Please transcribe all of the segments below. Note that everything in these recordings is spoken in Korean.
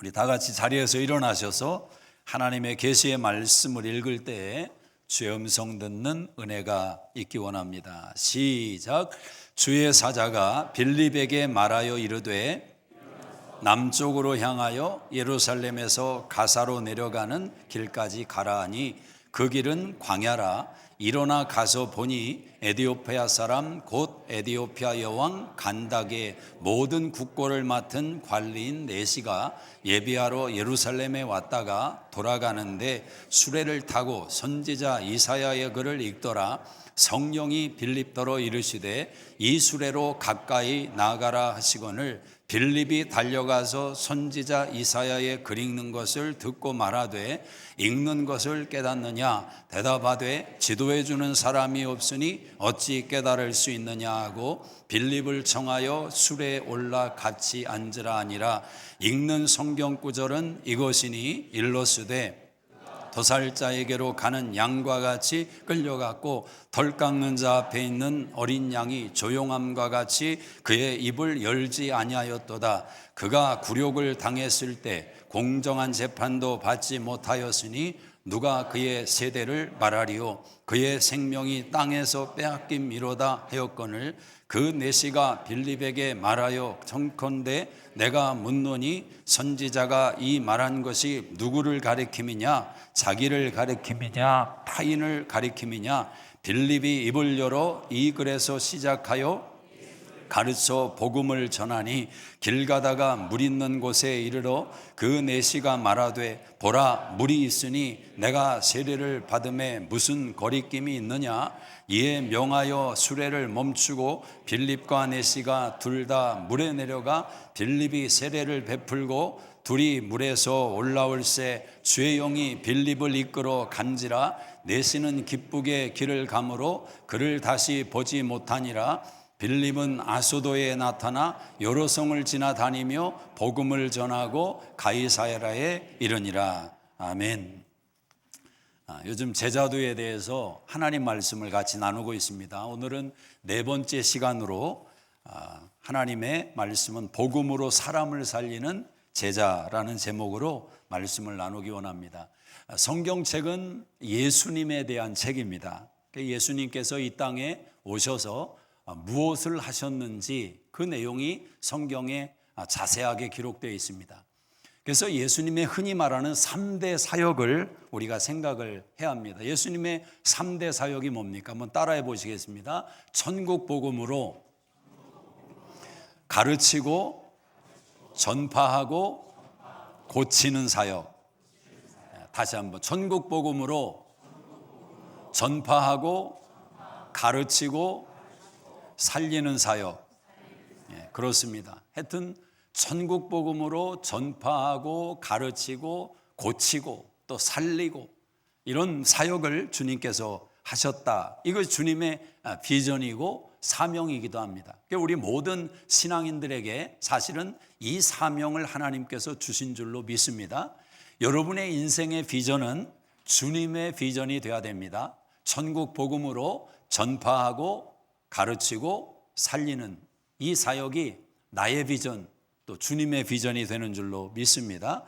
우리 다 같이 자리에서 일어나셔서 하나님의 계시의 말씀을 읽을 때에 주의 음성 듣는 은혜가 있기 원합니다. 시작. 주의 사자가 빌립에게 말하여 이르되 남쪽으로 향하여 예루살렘에서 가사로 내려가는 길까지 가라 하니 그 길은 광야라. 일어나 가서 보니 에디오피아 사람 곧 에디오피아 여왕 간닥의 모든 국고를 맡은 관리인 네시가 예비하러 예루살렘에 왔다가 돌아가는데 수레를 타고 선지자 이사야의 글을 읽더라. 성령이 빌립더러 이르시되 이 수레로 가까이 나아가라 하시거늘 빌립이 달려가서 선지자 이사야의 글 읽는 것을 듣고 말하되 읽는 것을 깨닫느냐 대답하되 지도해 주는 사람이 없으니 어찌 깨달을 수 있느냐 하고 빌립을 청하여 수레에 올라 같이 앉으라 하니라. 읽는 성경 구절은 이것이니 일러스되 도살자에게로 가는 양과 같이 끌려갔고 덜 깎는 자 앞에 있는 어린 양이 조용함과 같이 그의 입을 열지 아니하였도다. 그가 굴욕을 당했을 때 공정한 재판도 받지 못하였으니 누가 그의 세대를 말하리요. 그의 생명이 땅에서 빼앗김이로다 하였거늘 그 네시가 빌립에게 말하여 청컨대 내가 묻노니 선지자가 이 말한 것이 누구를 가리킴이냐 자기를 가리킴이냐 타인을 가리킴이냐. 빌립이 입을 열어 이 글에서 시작하여 가르쳐 복음을 전하니 길 가다가 물 있는 곳에 이르러 그 네시가 말하되 보라 물이 있으니 내가 세례를 받음에 무슨 거리낌이 있느냐. 이에 명하여 수레를 멈추고 빌립과 네시가 둘 다 물에 내려가 빌립이 세례를 베풀고 둘이 물에서 올라올새 주의 영이 빌립을 이끌어 간지라. 네시는 기쁘게 길을 가므로 그를 다시 보지 못하니라. 빌립은 아소도에 나타나 여러 성을 지나다니며 복음을 전하고 가이사랴에 이르니라. 아멘. 요즘 제자도에 대해서 하나님 말씀을 같이 나누고 있습니다. 오늘은 네 번째 시간으로 하나님의 말씀은 복음으로 사람을 살리는 제자라는 제목으로 말씀을 나누기 원합니다. 성경책은 예수님에 대한 책입니다. 예수님께서 이 땅에 오셔서 무엇을 하셨는지 그 내용이 성경에 자세하게 기록되어 있습니다. 그래서 예수님의 흔히 말하는 3대 사역을 우리가 생각을 해야 합니다. 예수님의 3대 사역이 뭡니까? 한번 따라해 보시겠습니다. 천국 복음으로 가르치고 전파하고 고치는 사역. 다시 한번 천국 복음으로 전파하고 가르치고 살리는 사역. 그렇습니다. 하여튼 천국 복음으로 전파하고 가르치고 고치고 또 살리고 이런 사역을 주님께서 하셨다. 이것이 주님의 비전이고 사명이기도 합니다. 우리 모든 신앙인들에게 사실은 이 사명을 하나님께서 주신 줄로 믿습니다. 여러분의 인생의 비전은 주님의 비전이 되어야 됩니다. 천국 복음으로 전파하고 가르치고 살리는 이 사역이 나의 비전 또 주님의 비전이 되는 줄로 믿습니다.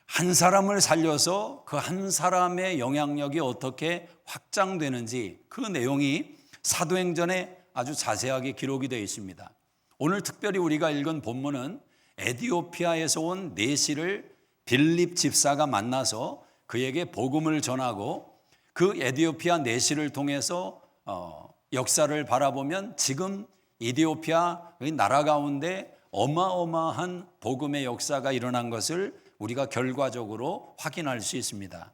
한 사람을 살려서 그 한 사람의 영향력이 어떻게 확장되는지 그 내용이 사도행전에 아주 자세하게 기록이 되어 있습니다. 오늘 특별히 우리가 읽은 본문은 에디오피아에서 온 네시를 빌립 집사가 만나서 그에게 복음을 전하고 그 에디오피아 네시를 통해서 역사를 바라보면 지금 에디오피아 나라 가운데 어마어마한 복음의 역사가 일어난 것을 우리가 결과적으로 확인할 수 있습니다.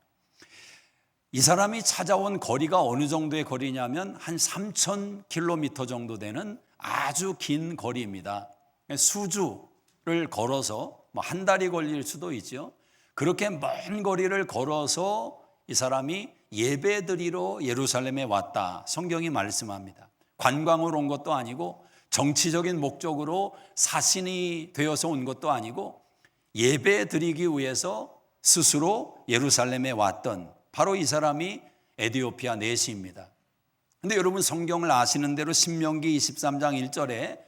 이 사람이 찾아온 거리가 어느 정도의 거리냐면 한 3,000km 정도 되는 아주 긴 거리입니다. 수주를 걸어서 한 달이 걸릴 수도 있죠. 그렇게 먼 거리를 걸어서 이 사람이 예배드리러 예루살렘에 왔다. 성경이 말씀합니다. 관광을 온 것도 아니고 정치적인 목적으로 사신이 되어서 온 것도 아니고 예배드리기 위해서 스스로 예루살렘에 왔던 바로 이 사람이 에디오피아 네시입니다. 그런데 여러분 성경을 아시는 대로 신명기 23장 1절에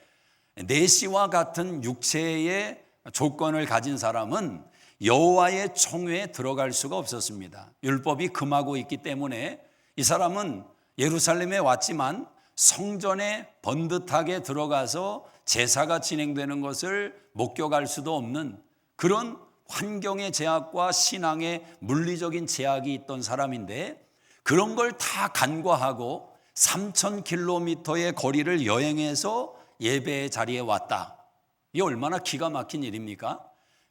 네시와 같은 육체의 조건을 가진 사람은 여호와의 총회에 들어갈 수가 없었습니다. 율법이 금하고 있기 때문에 이 사람은 예루살렘에 왔지만 성전에 번듯하게 들어가서 제사가 진행되는 것을 목격할 수도 없는 그런 환경의 제약과 신앙의 물리적인 제약이 있던 사람인데, 그런 걸 다 간과하고 3,000km의 거리를 여행해서 예배의 자리에 왔다. 이게 얼마나 기가 막힌 일입니까?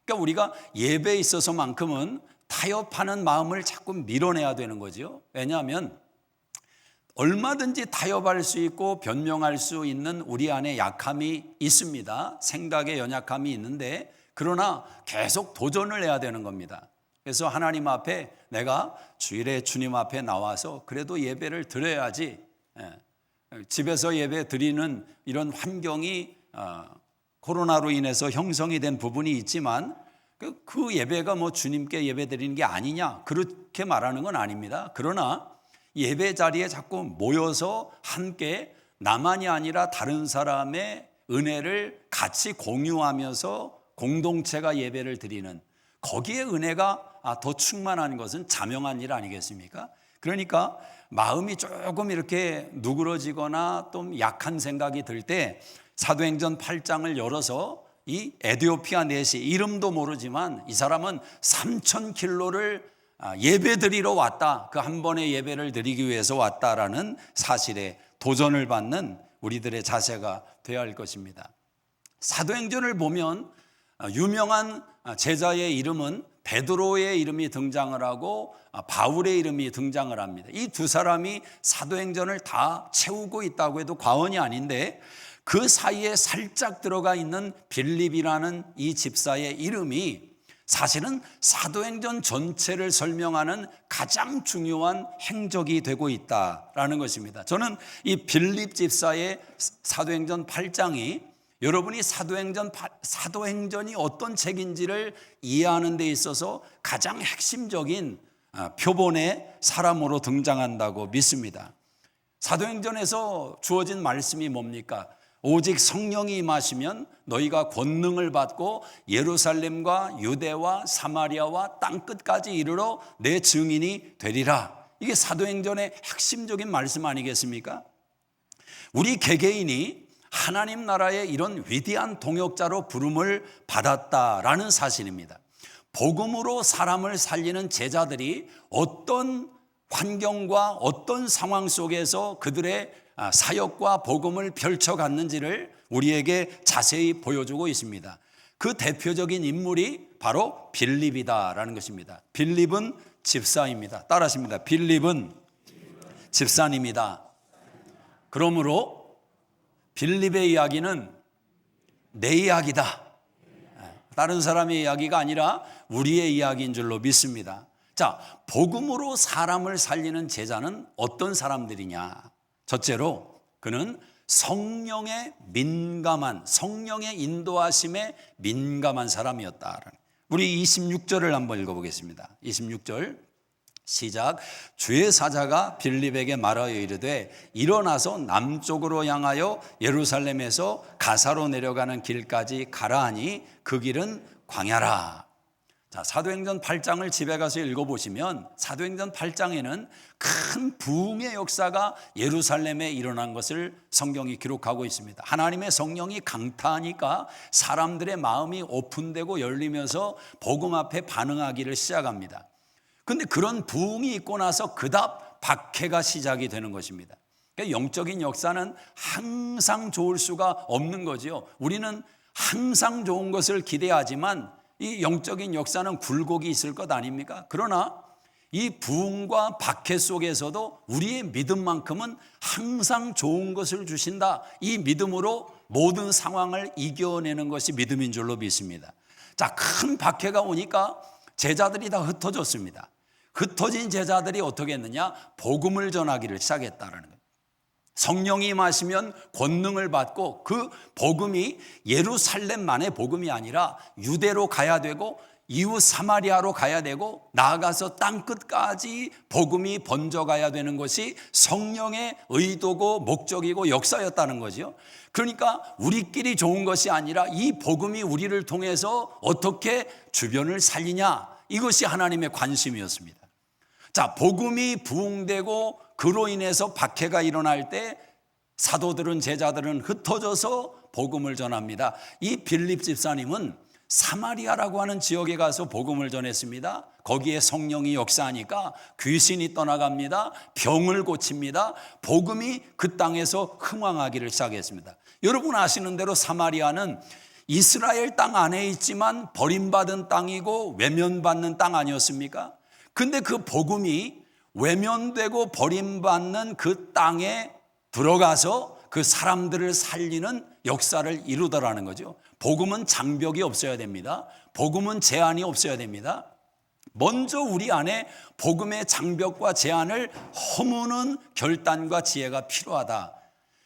그러니까 우리가 예배에 있어서만큼은 타협하는 마음을 자꾸 밀어내야 되는 거죠. 왜냐하면 얼마든지 타협할 수 있고 변명할 수 있는 우리 안에 약함이 있습니다. 생각의 연약함이 있는데, 그러나 계속 도전을 해야 되는 겁니다. 그래서 하나님 앞에 내가 주일에 주님 앞에 나와서 그래도 예배를 드려야지. 집에서 예배 드리는 이런 환경이 코로나로 인해서 형성이 된 부분이 있지만 그 예배가 뭐 주님께 예배 드리는 게 아니냐, 그렇게 말하는 건 아닙니다. 그러나 예배 자리에 자꾸 모여서 함께 나만이 아니라 다른 사람의 은혜를 같이 공유하면서 공동체가 예배를 드리는, 거기에 은혜가 더 충만한 것은 자명한 일 아니겠습니까? 그러니까 마음이 조금 이렇게 누그러지거나 좀 약한 생각이 들 때 사도행전 8장을 열어서 이 에디오피아 내시, 이름도 모르지만 이 사람은 3,000km를 예배 드리러 왔다, 그 한 번의 예배를 드리기 위해서 왔다라는 사실에 도전을 받는 우리들의 자세가 되어야 할 것입니다. 사도행전을 보면 유명한 제자의 이름은 베드로의 이름이 등장을 하고 바울의 이름이 등장을 합니다. 이 두 사람이 사도행전을 다 채우고 있다고 해도 과언이 아닌데, 그 사이에 살짝 들어가 있는 빌립이라는 이 집사의 이름이 사실은 사도행전 전체를 설명하는 가장 중요한 행적이 되고 있다라는 것입니다. 저는 이 빌립 집사의 사도행전 8장이 여러분이 사도행전이 어떤 책인지를 이해하는 데 있어서 가장 핵심적인 표본의 사람으로 등장한다고 믿습니다. 사도행전에서 주어진 말씀이 뭡니까? 오직 성령이 임하시면 너희가 권능을 받고 예루살렘과 유대와 사마리아와 땅끝까지 이르러 내 증인이 되리라. 이게 사도행전의 핵심적인 말씀 아니겠습니까? 우리 개개인이 하나님 나라의 이런 위대한 동역자로 부름을 받았다라는 사실입니다. 복음으로 사람을 살리는 제자들이 어떤 환경과 어떤 상황 속에서 그들의 사역과 복음을 펼쳐갔는지를 우리에게 자세히 보여주고 있습니다. 그 대표적인 인물이 바로 빌립이다라는 것입니다. 빌립은 집사입니다. 따라하십니다. 빌립은 집사입니다. 그러므로 빌립의 이야기는 내 이야기다. 다른 사람의 이야기가 아니라 우리의 이야기인 줄로 믿습니다. 자, 복음으로 사람을 살리는 제자는 어떤 사람들이냐? 첫째로 그는 성령의 인도하심에 민감한 사람이었다. 우리 26절을 한번 읽어보겠습니다. 26절 시작. 주의 사자가 빌립에게 말하여 이르되 일어나서 남쪽으로 향하여 예루살렘에서 가사로 내려가는 길까지 가라 하니 그 길은 광야라. 자, 사도행전 8장을 집에 가서 읽어보시면 사도행전 8장에는 큰 부흥의 역사가 예루살렘에 일어난 것을 성경이 기록하고 있습니다. 하나님의 성령이 강타하니까 사람들의 마음이 오픈되고 열리면서 복음 앞에 반응하기를 시작합니다. 그런데 그런 부흥이 있고 나서 그답 박해가 시작이 되는 것입니다. 그러니까 영적인 역사는 항상 좋을 수가 없는 거죠. 우리는 항상 좋은 것을 기대하지만 이 영적인 역사는 굴곡이 있을 것 아닙니까? 그러나 이 부흥과 박해 속에서도 우리의 믿음만큼은 항상 좋은 것을 주신다. 이 믿음으로 모든 상황을 이겨내는 것이 믿음인 줄로 믿습니다. 자, 큰 박해가 오니까 제자들이 다 흩어졌습니다. 흩어진 제자들이 어떻게 했느냐? 복음을 전하기를 시작했다라는 거예요. 성령이 임하시면 권능을 받고 그 복음이 예루살렘만의 복음이 아니라 유대로 가야 되고 이후 사마리아로 가야 되고 나아가서 땅끝까지 복음이 번져가야 되는 것이 성령의 의도고 목적이고 역사였다는 거죠. 그러니까 우리끼리 좋은 것이 아니라 이 복음이 우리를 통해서 어떻게 주변을 살리냐, 이것이 하나님의 관심이었습니다. 자, 복음이 부흥되고 그로 인해서 박해가 일어날 때 사도들은, 제자들은 흩어져서 복음을 전합니다. 이 빌립 집사님은 사마리아라고 하는 지역에 가서 복음을 전했습니다. 거기에 성령이 역사하니까 귀신이 떠나갑니다. 병을 고칩니다. 복음이 그 땅에서 흥왕하기를 시작했습니다. 여러분 아시는 대로 사마리아는 이스라엘 땅 안에 있지만 버림받은 땅이고 외면받는 땅 아니었습니까? 근데 그 복음이 외면되고 버림받는 그 땅에 들어가서 그 사람들을 살리는 역사를 이루더라는 거죠. 복음은 장벽이 없어야 됩니다. 복음은 제한이 없어야 됩니다. 먼저 우리 안에 복음의 장벽과 제한을 허무는 결단과 지혜가 필요하다.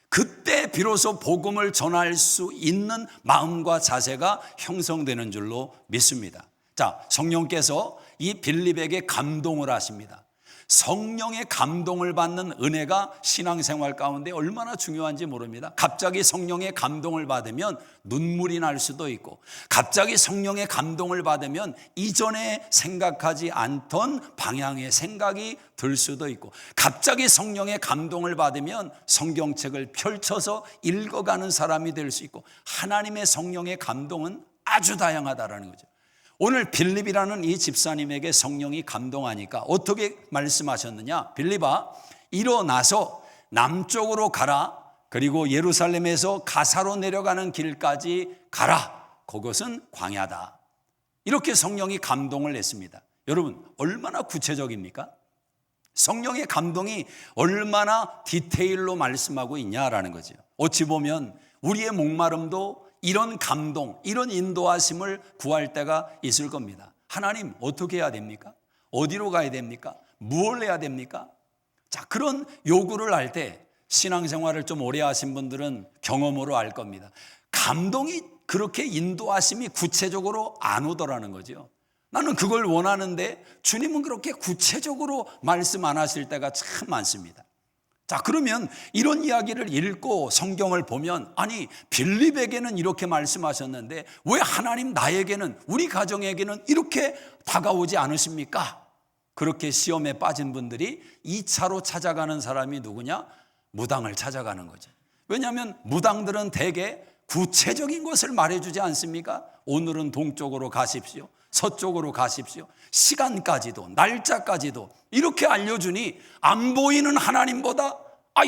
그때 비로소 복음을 전할 수 있는 마음과 자세가 형성되는 줄로 믿습니다. 자, 성령께서 이 빌립에게 감동을 하십니다. 성령의 감동을 받는 은혜가 신앙생활 가운데 얼마나 중요한지 모릅니다. 갑자기 성령의 감동을 받으면 눈물이 날 수도 있고, 갑자기 성령의 감동을 받으면 이전에 생각하지 않던 방향의 생각이 들 수도 있고, 갑자기 성령의 감동을 받으면 성경책을 펼쳐서 읽어가는 사람이 될 수 있고, 하나님의 성령의 감동은 아주 다양하다라는 거죠. 오늘 빌립이라는 이 집사님에게 성령이 감동하니까 어떻게 말씀하셨느냐? 빌립아, 일어나서 남쪽으로 가라. 그리고 예루살렘에서 가사로 내려가는 길까지 가라. 그것은 광야다. 이렇게 성령이 감동을 냈습니다. 여러분, 얼마나 구체적입니까? 성령의 감동이 얼마나 디테일로 말씀하고 있냐라는 거죠. 어찌 보면 우리의 목마름도 이런 감동, 이런 인도하심을 구할 때가 있을 겁니다. 하나님, 어떻게 해야 됩니까? 어디로 가야 됩니까? 무엇을 해야 됩니까? 자, 그런 요구를 할 때 신앙생활을 좀 오래 하신 분들은 경험으로 알 겁니다. 감동이 그렇게 인도하심이 구체적으로 안 오더라는 거죠. 나는 그걸 원하는데 주님은 그렇게 구체적으로 말씀 안 하실 때가 참 많습니다. 자, 그러면 이런 이야기를 읽고 성경을 보면, 아니 빌립에게는 이렇게 말씀하셨는데 왜 하나님 나에게는, 우리 가정에게는 이렇게 다가오지 않으십니까? 그렇게 시험에 빠진 분들이 2차로 찾아가는 사람이 누구냐? 무당을 찾아가는 거죠. 왜냐하면 무당들은 대개 구체적인 것을 말해주지 않습니까? 오늘은 동쪽으로 가십시오, 서쪽으로 가십시오, 시간까지도 날짜까지도 이렇게 알려주니 안 보이는 하나님보다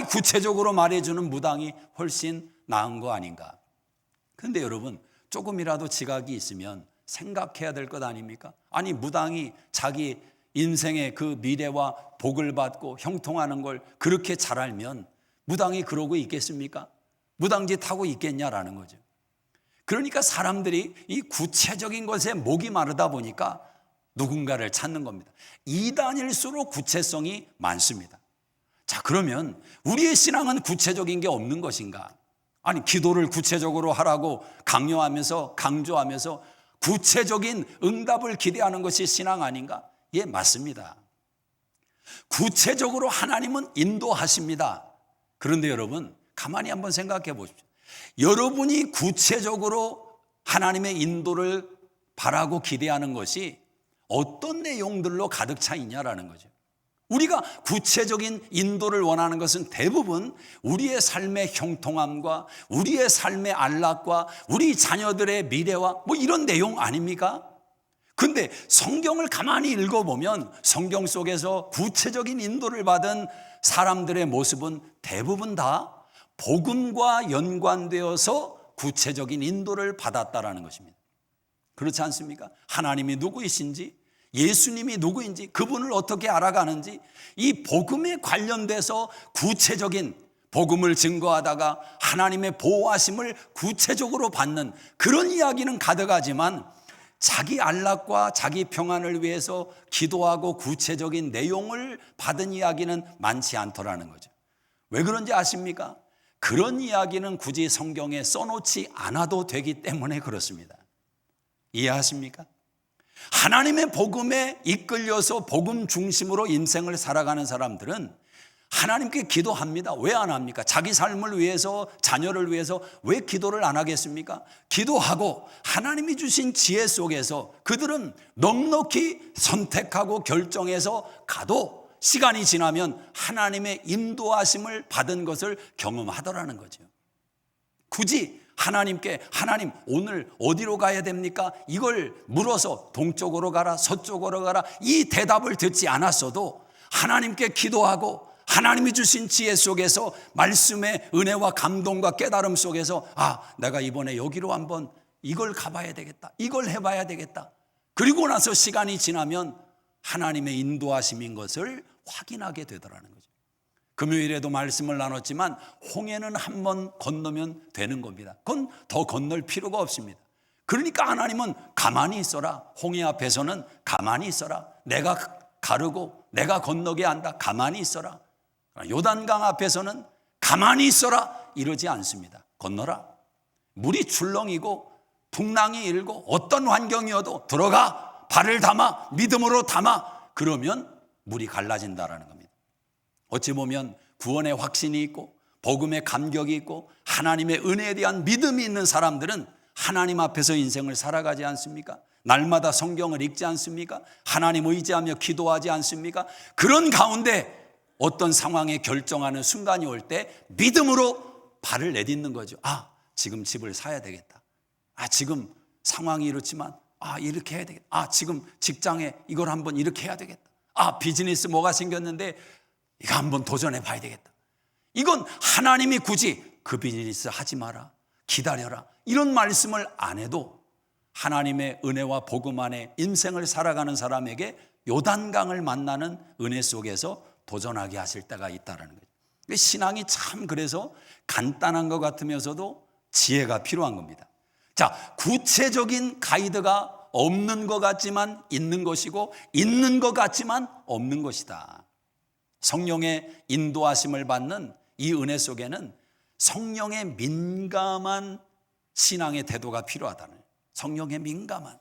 구체적으로 말해주는 무당이 훨씬 나은 거 아닌가. 그런데 여러분, 조금이라도 지각이 있으면 생각해야 될 것 아닙니까? 아니 무당이 자기 인생의 그 미래와 복을 받고 형통하는 걸 그렇게 잘 알면 무당이 그러고 있겠습니까? 무당짓 하고 있겠냐라는 거죠. 그러니까 사람들이 이 구체적인 것에 목이 마르다 보니까 누군가를 찾는 겁니다. 이단일수록 구체성이 많습니다. 자, 그러면 우리의 신앙은 구체적인 게 없는 것인가? 아니 기도를 구체적으로 하라고 강요하면서 강조하면서 구체적인 응답을 기대하는 것이 신앙 아닌가? 예, 맞습니다. 구체적으로 하나님은 인도하십니다. 그런데 여러분, 가만히 한번 생각해 보십시오. 여러분이 구체적으로 하나님의 인도를 바라고 기대하는 것이 어떤 내용들로 가득 차 있냐라는 거죠. 우리가 구체적인 인도를 원하는 것은 대부분 우리의 삶의 형통함과 우리의 삶의 안락과 우리 자녀들의 미래와 이런 내용 아닙니까? 근데 성경을 가만히 읽어보면 성경 속에서 구체적인 인도를 받은 사람들의 모습은 대부분 다 복음과 연관되어서 구체적인 인도를 받았다라는 것입니다. 그렇지 않습니까? 하나님이 누구이신지, 예수님이 누구인지, 그분을 어떻게 알아가는지, 이 복음에 관련돼서 구체적인 복음을 증거하다가 하나님의 보호하심을 구체적으로 받는 그런 이야기는 가득하지만 자기 안락과 자기 평안을 위해서 기도하고 구체적인 내용을 받은 이야기는 많지 않더라는 거죠. 왜 그런지 아십니까? 그런 이야기는 굳이 성경에 써놓지 않아도 되기 때문에 그렇습니다. 이해하십니까? 하나님의 복음에 이끌려서 복음 중심으로 인생을 살아가는 사람들은 하나님께 기도합니다. 왜 안 합니까? 자기 삶을 위해서, 자녀를 위해서 왜 기도를 안 하겠습니까? 기도하고 하나님이 주신 지혜 속에서 그들은 넉넉히 선택하고 결정해서 가도 시간이 지나면 하나님의 인도하심을 받은 것을 경험하더라는 거죠. 굳이 하나님께 하나님 오늘 어디로 가야 됩니까? 이걸 물어서 동쪽으로 가라 서쪽으로 가라 이 대답을 듣지 않았어도 하나님께 기도하고 하나님이 주신 지혜 속에서 말씀의 은혜와 감동과 깨달음 속에서 내가 이번에 여기로 한번 이걸 가봐야 되겠다. 이걸 해봐야 되겠다. 그리고 나서 시간이 지나면 하나님의 인도하심인 것을 확인하게 되더라는 거죠. 금요일에도 말씀을 나눴지만 홍해는 한 번 건너면 되는 겁니다. 그건 더 건널 필요가 없습니다. 그러니까 하나님은 가만히 있어라. 홍해 앞에서는 가만히 있어라. 내가 가르고 내가 건너게 한다. 가만히 있어라. 요단강 앞에서는 가만히 있어라 이러지 않습니다. 건너라. 물이 출렁이고 풍랑이 일고 어떤 환경이어도 들어가 발을 담아 믿음으로 담아 그러면 물이 갈라진다라는 겁니다. 어찌 보면 구원의 확신이 있고 복음의 감격이 있고 하나님의 은혜에 대한 믿음이 있는 사람들은 하나님 앞에서 인생을 살아가지 않습니까? 날마다 성경을 읽지 않습니까? 하나님 의지하며 기도하지 않습니까? 그런 가운데 어떤 상황에 결정하는 순간이 올 때 믿음으로 발을 내딛는 거죠. 지금 집을 사야 되겠다. 지금 상황이 이렇지만 이렇게 해야 되겠다. 지금 직장에 이걸 한번 이렇게 해야 되겠다. 비즈니스 뭐가 생겼는데 이거 한번 도전해 봐야 되겠다. 이건 하나님이 굳이 그 비즈니스 하지 마라. 기다려라. 이런 말씀을 안 해도 하나님의 은혜와 복음 안에 인생을 살아가는 사람에게 요단강을 만나는 은혜 속에서 도전하게 하실 때가 있다는 거죠. 신앙이 참 그래서 간단한 것 같으면서도 지혜가 필요한 겁니다. 자, 구체적인 가이드가 없는 것 같지만 있는 것이고 있는 것 같지만 없는 것이다. 성령의 인도하심을 받는 이 은혜 속에는 성령의 민감한 신앙의 태도가 필요하다는 거예요. 성령의 민감한.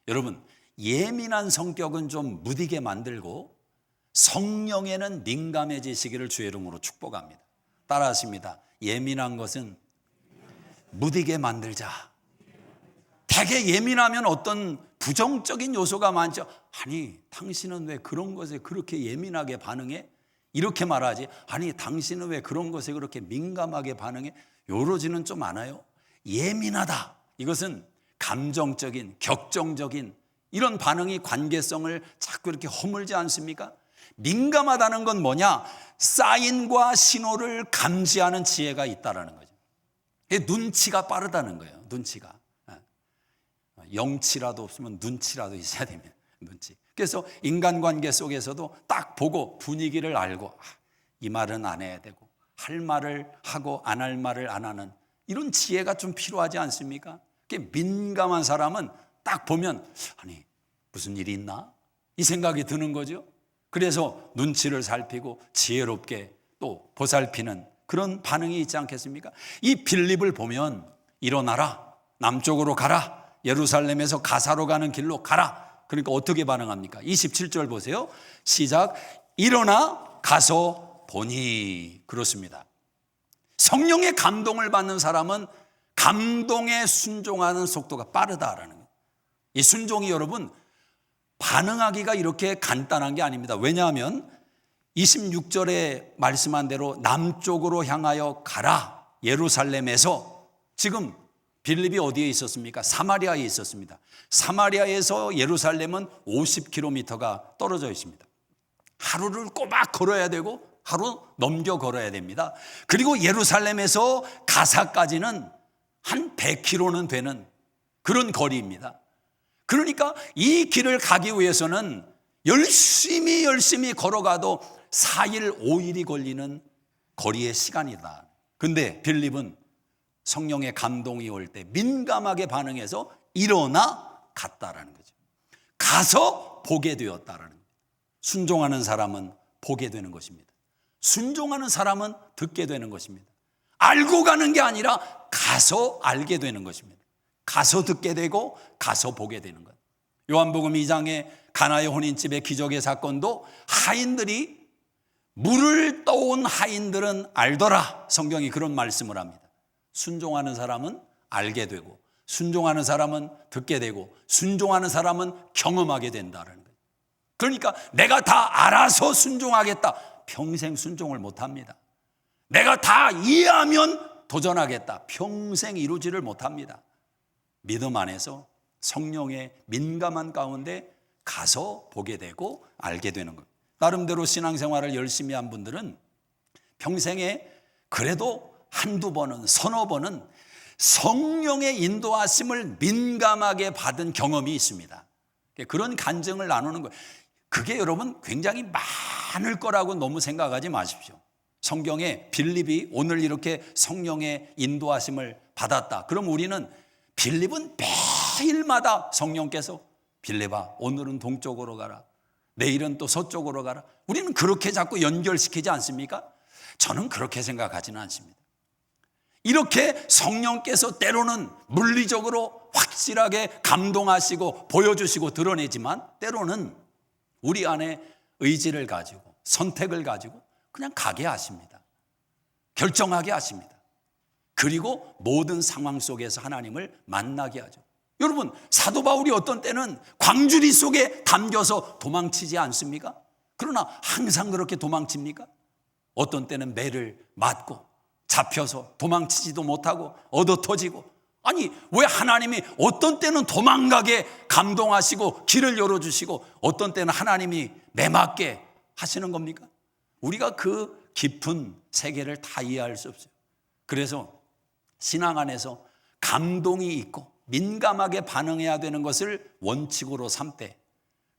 여러분, 예민한 성격은 좀 무디게 만들고 성령에는 민감해지시기를 주의 이름으로 축복합니다. 따라하십니다. 예민한 것은 무디게 만들자. 되게 예민하면 어떤 부정적인 요소가 많죠. 아니, 당신은 왜 그런 것에 그렇게 예민하게 반응해? 이렇게 말하지. 아니, 당신은 왜 그런 것에 그렇게 민감하게 반응해? 요러지는 좀 않아요. 예민하다. 이것은 감정적인, 격정적인 이런 반응이 관계성을 자꾸 이렇게 허물지 않습니까? 민감하다는 건 뭐냐? 사인과 신호를 감지하는 지혜가 있다는 거죠. 눈치가 빠르다는 거예요. 눈치가. 영치라도 없으면 눈치라도 있어야 됩니다. 눈치. 그래서 인간관계 속에서도 딱 보고 분위기를 알고 이 말은 안 해야 되고 할 말을 하고 안 할 말을 안 하는 이런 지혜가 좀 필요하지 않습니까? 민감한 사람은 딱 보면 아니 무슨 일이 있나? 이 생각이 드는 거죠. 그래서 눈치를 살피고 지혜롭게 또 보살피는 그런 반응이 있지 않겠습니까? 이 빌립을 보면 일어나라, 남쪽으로 가라, 예루살렘에서 가사로 가는 길로 가라. 그러니까 어떻게 반응합니까? 27절 보세요. 시작. 일어나 가서 보니. 그렇습니다. 성령의 감동을 받는 사람은 감동에 순종하는 속도가 빠르다라는 거예요. 이 순종이 여러분 반응하기가 이렇게 간단한 게 아닙니다. 왜냐하면 26절에 말씀한 대로 남쪽으로 향하여 가라. 예루살렘에서 지금 빌립이 어디에 있었습니까? 사마리아에 있었습니다. 사마리아에서 예루살렘은 50km가 떨어져 있습니다. 하루를 꼬박 걸어야 되고 하루 넘겨 걸어야 됩니다. 그리고 예루살렘에서 가사까지는 한 100km는 되는 그런 거리입니다. 그러니까 이 길을 가기 위해서는 열심히 걸어가도 4일 5일이 걸리는 거리의 시간이다. 근데 빌립은 성령의 감동이 올 때 민감하게 반응해서 일어나 갔다라는 거죠. 가서 보게 되었다라는 거예요. 순종하는 사람은 보게 되는 것입니다. 순종하는 사람은 듣게 되는 것입니다. 알고 가는 게 아니라 가서 알게 되는 것입니다. 가서 듣게 되고 가서 보게 되는 것. 요한복음 2장의 가나의 혼인집의 기적의 사건도 하인들이, 물을 떠온 하인들은 알더라, 성경이 그런 말씀을 합니다. 순종하는 사람은 알게 되고, 순종하는 사람은 듣게 되고, 순종하는 사람은 경험하게 된다는 거예요. 그러니까 내가 다 알아서 순종하겠다, 평생 순종을 못합니다. 내가 다 이해하면 도전하겠다, 평생 이루지를 못합니다. 믿음 안에서 성령의 민감한 가운데 가서 보게 되고 알게 되는 것. 나름대로 신앙생활을 열심히 한 분들은 평생에 그래도 한두 번은, 서너 번은 성령의 인도하심을 민감하게 받은 경험이 있습니다. 그런 간증을 나누는 거예요. 그게 여러분 굉장히 많을 거라고 너무 생각하지 마십시오. 성경에 빌립이 오늘 이렇게 성령의 인도하심을 받았다. 그럼 우리는 빌립은 매일마다 성령께서 빌립아 오늘은 동쪽으로 가라, 내일은 또 서쪽으로 가라. 우리는 그렇게 자꾸 연결시키지 않습니까? 저는 그렇게 생각하지는 않습니다. 이렇게 성령께서 때로는 물리적으로 확실하게 감동하시고 보여주시고 드러내지만 때로는 우리 안에 의지를 가지고 선택을 가지고 그냥 가게 하십니다. 결정하게 하십니다. 그리고 모든 상황 속에서 하나님을 만나게 하죠. 여러분, 사도 바울이 어떤 때는 광주리 속에 담겨서 도망치지 않습니까? 그러나 항상 그렇게 도망칩니까? 어떤 때는 매를 맞고 잡혀서 도망치지도 못하고 얻어 터지고, 아니 왜 하나님이 어떤 때는 도망가게 감동하시고 길을 열어주시고 어떤 때는 하나님이 매맞게 하시는 겁니까? 우리가 그 깊은 세계를 다 이해할 수 없어요. 그래서 신앙 안에서 감동이 있고 민감하게 반응해야 되는 것을 원칙으로 삼되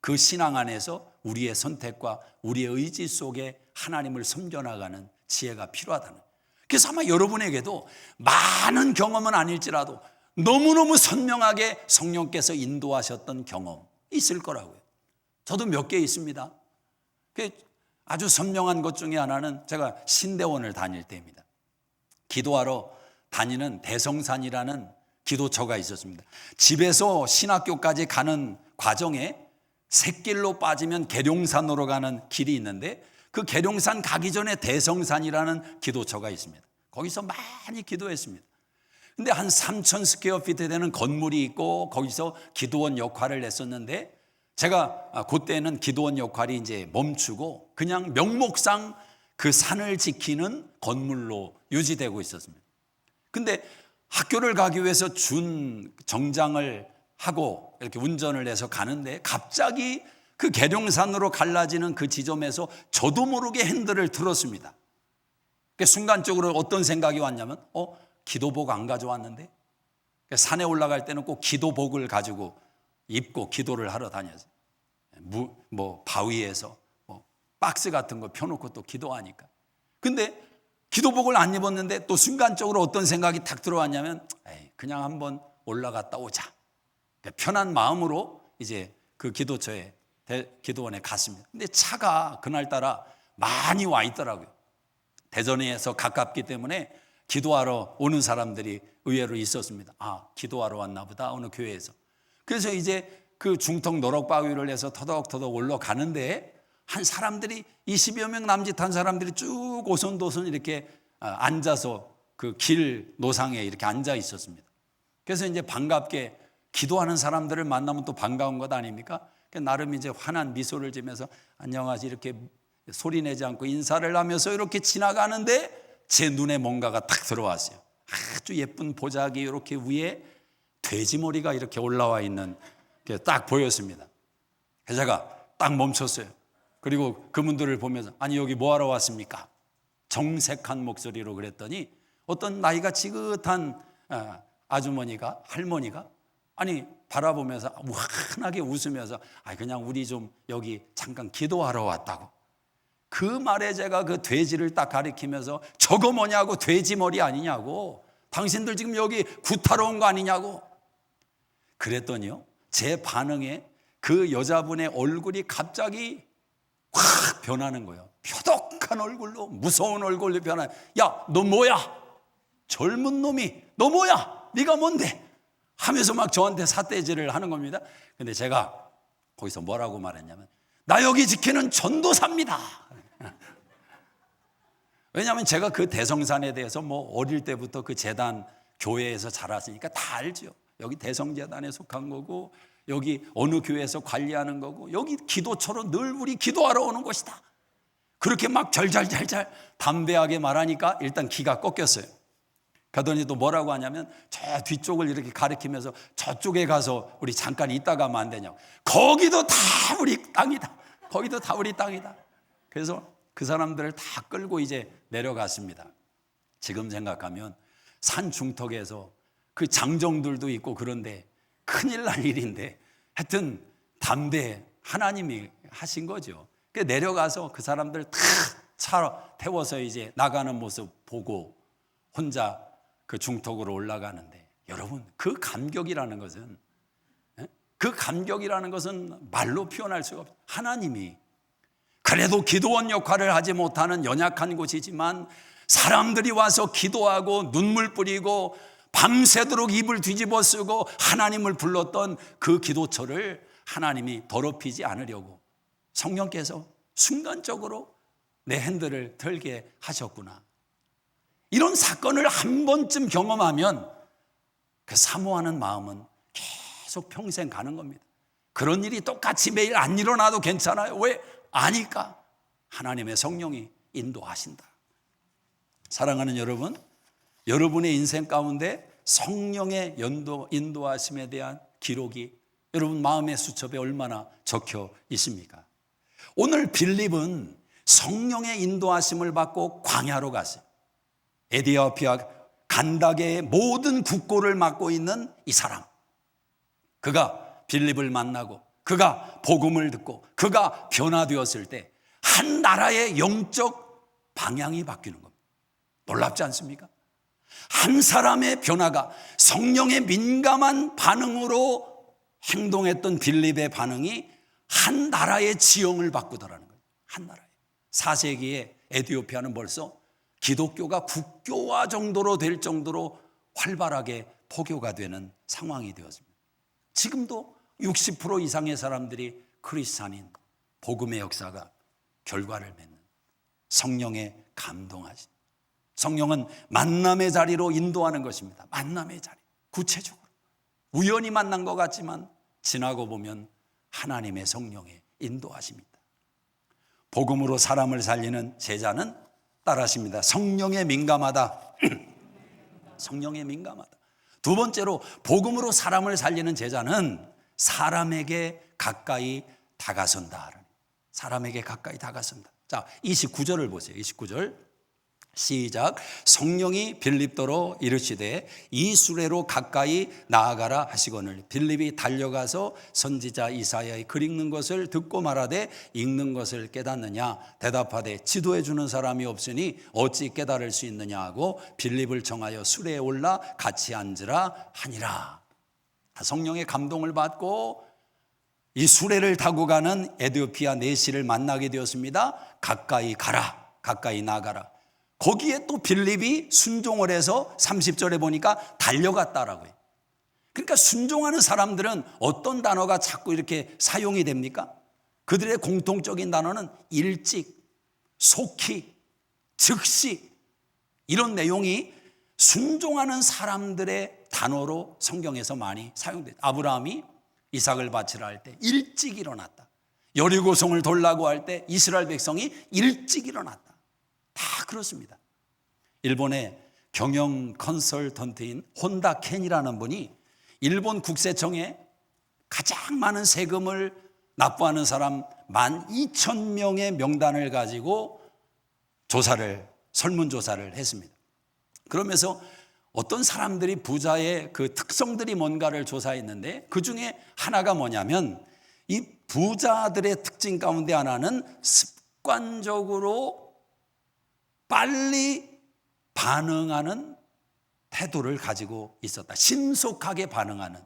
그 신앙 안에서 우리의 선택과 우리의 의지 속에 하나님을 섬겨나가는 지혜가 필요하다는. 그래서 아마 여러분에게도 많은 경험은 아닐지라도 너무너무 선명하게 성령께서 인도하셨던 경험 있을 거라고요. 저도 몇 개 있습니다. 아주 선명한 것 중에 하나는 제가 신대원을 다닐 때입니다. 기도하러 다니는 대성산이라는 기도처가 있었습니다. 집에서 신학교까지 가는 과정에 샛길로 빠지면 계룡산으로 가는 길이 있는데 그 계룡산 가기 전에 대성산이라는 기도처가 있습니다. 거기서 많이 기도했습니다. 근데 한 3,000 스퀘어피트 되는 건물이 있고 거기서 기도원 역할을 했었는데 제가 그때는 기도원 역할이 이제 멈추고 그냥 명목상 그 산을 지키는 건물로 유지되고 있었습니다. 근데 학교를 가기 위해서 준 정장을 하고 이렇게 운전을 해서 가는데 갑자기 그 계룡산으로 갈라지는 그 지점에서 저도 모르게 핸들을 틀었습니다. 순간적으로 어떤 생각이 왔냐면 기도복 안 가져왔는데, 산에 올라갈 때는 꼭 기도복을 가지고 입고 기도를 하러 다녔어요. 바위에서 박스 같은 거 펴놓고 또 기도하니까. 근데 기도복을 안 입었는데 또 순간적으로 어떤 생각이 탁 들어왔냐면 그냥 한번 올라갔다 오자. 편한 마음으로 이제 그 기도처에 기도원에 갔습니다. 근데 차가 그날따라 많이 와 있더라고요. 대전에서 가깝기 때문에 기도하러 오는 사람들이 의외로 있었습니다. 기도하러 왔나 보다 어느 교회에서. 그래서 이제 그 중턱 노럭바위를 해서 터덕터덕 올라가는데 한 사람들이 20여 명 남짓한 사람들이 쭉 오손도손 이렇게 앉아서 그 길 노상에 이렇게 앉아 있었습니다. 그래서 이제 반갑게 기도하는 사람들을 만나면 또 반가운 것 아닙니까? 나름 이제 환한 미소를 지면서 안녕하세요 이렇게 소리내지 않고 인사를 하면서 이렇게 지나가는데 제 눈에 뭔가가 탁 들어왔어요. 아주 예쁜 보자기 이렇게 위에 돼지머리가 이렇게 올라와 있는 게 딱 보였습니다. 그래서 제가 딱 멈췄어요. 그리고 그분들을 보면서 아니 여기 뭐하러 왔습니까? 정색한 목소리로 그랬더니 어떤 나이가 지긋한 아주머니가 할머니가 아니 바라보면서 환하게 웃으면서 그냥 우리 좀 여기 잠깐 기도하러 왔다고. 그 말에 제가 그 돼지를 딱 가리키면서 저거 뭐냐고, 돼지 머리 아니냐고, 당신들 지금 여기 구타러 온 거 아니냐고 그랬더니요, 제 반응에 그 여자분의 얼굴이 갑자기 확 변하는 거예요. 표독한 흉측한 얼굴로, 무서운 얼굴로 변한, 야, 너 뭐야? 젊은 놈이 너 뭐야? 네가 뭔데? 하면서 막 저한테 삿대질을 하는 겁니다. 근데 제가 거기서 뭐라고 말했냐면, 나 여기 지키는 전도사입니다. 왜냐하면 제가 그 대성산에 대해서 뭐 어릴 때부터 그 재단 교회에서 자랐으니까 다 알죠. 여기 대성재단에 속한 거고, 여기 어느 교회에서 관리하는 거고, 여기 기도처로 늘 우리 기도하러 오는 곳이다. 그렇게 막 잘잘잘잘 담대하게 말하니까 일단 기가 꺾였어요. 가더니 또 뭐라고 하냐면, 저 뒤쪽을 이렇게 가리키면서 저쪽에 가서 우리 잠깐 있다 가면 안 되냐고. 거기도 다 우리 땅이다. 거기도 다 우리 땅이다. 그래서 그 사람들을 다 끌고 이제 내려갔습니다. 지금 생각하면 산 중턱에서 그 장정들도 있고 그런데 큰일 날 일인데, 하여튼 담대 하나님이 하신 거죠. 내려가서 그 사람들 다 차 태워서 이제 나가는 모습 보고 혼자 그 중턱으로 올라가는데, 여러분, 그 감격이라는 것은, 말로 표현할 수가 없어요. 하나님이 그래도 기도원 역할을 하지 못하는 연약한 곳이지만 사람들이 와서 기도하고 눈물 뿌리고 밤새도록 입을 뒤집어 쓰고 하나님을 불렀던 그 기도처를 하나님이 더럽히지 않으려고 성령께서 순간적으로 내 핸들을 들게 하셨구나. 이런 사건을 한 번쯤 경험하면 그 사모하는 마음은 계속 평생 가는 겁니다. 그런 일이 똑같이 매일 안 일어나도 괜찮아요. 왜? 아니까 하나님의 성령이 인도하신다. 사랑하는 여러분, 여러분의 인생 가운데 성령의 인도하심에 대한 기록이 여러분 마음의 수첩에 얼마나 적혀 있습니까? 오늘 빌립은 성령의 인도하심을 받고 광야로 갔어요. 에디오피아 간다게의 모든 국고를 맡고 있는 이 사람, 그가 빌립을 만나고 그가 복음을 듣고 그가 변화되었을 때 한 나라의 영적 방향이 바뀌는 겁니다. 놀랍지 않습니까? 한 사람의 변화가 성령의 민감한 반응으로 행동했던 빌립의 반응이 한 나라의 지형을 바꾸더라는 거예요. 한 나라의. 4세기에 에디오피아는 벌써 기독교가 국교화 정도로 될 정도로 활발하게 포교가 되는 상황이 되었습니다. 지금도 60% 이상의 사람들이 크리스찬인, 복음의 역사가 결과를 맺는, 성령의 감동하신, 성령은 만남의 자리로 인도하는 것입니다. 만남의 자리, 구체적으로 우연히 만난 것 같지만 지나고 보면 하나님의 성령의 인도하십니다. 복음으로 사람을 살리는 제자는 따라하십니다. 성령에 민감하다. 성령에 민감하다. 두 번째로, 복음으로 사람을 살리는 제자는 사람에게 가까이 다가선다. 사람에게 가까이 다가선다. 자, 29절을 보세요. 29절 시작. 성령이 빌립더로 이르시되 이 수레로 가까이 나아가라 하시거늘 빌립이 달려가서 선지자 이사야의 글 읽는 것을 듣고 말하되 읽는 것을 깨닫느냐 대답하되 지도해 주는 사람이 없으니 어찌 깨달을 수 있느냐 하고 빌립을 정하여 수레에 올라 같이 앉으라 하니라. 성령의 감동을 받고 이 수레를 타고 가는 에디오피아 내시를 만나게 되었습니다. 가까이 가라, 가까이 나가라. 거기에 또 빌립이 순종을 해서 30절에 보니까 달려갔다라고 해요. 그러니까 순종하는 사람들은 어떤 단어가 자꾸 이렇게 사용이 됩니까? 그들의 공통적인 단어는 일찍, 속히, 즉시, 이런 내용이 순종하는 사람들의 단어로 성경에서 많이 사용돼요. 아브라함이 이삭을 바치라 할 때 일찍 일어났다. 여리고성을 돌라고 할 때 이스라엘 백성이 일찍 일어났다. 다 그렇습니다. 일본의 경영 컨설턴트인 혼다 켄이라는 분이 일본 국세청에 가장 많은 세금을 납부하는 사람 12,000명의 명단을 가지고 설문조사를 했습니다. 그러면서 어떤 사람들이 부자의 그 특성들이 뭔가를 조사했는데 그 중에 하나가 뭐냐면 이 부자들의 특징 가운데 하나는 습관적으로 빨리 반응하는 태도를 가지고 있었다. 신속하게 반응하는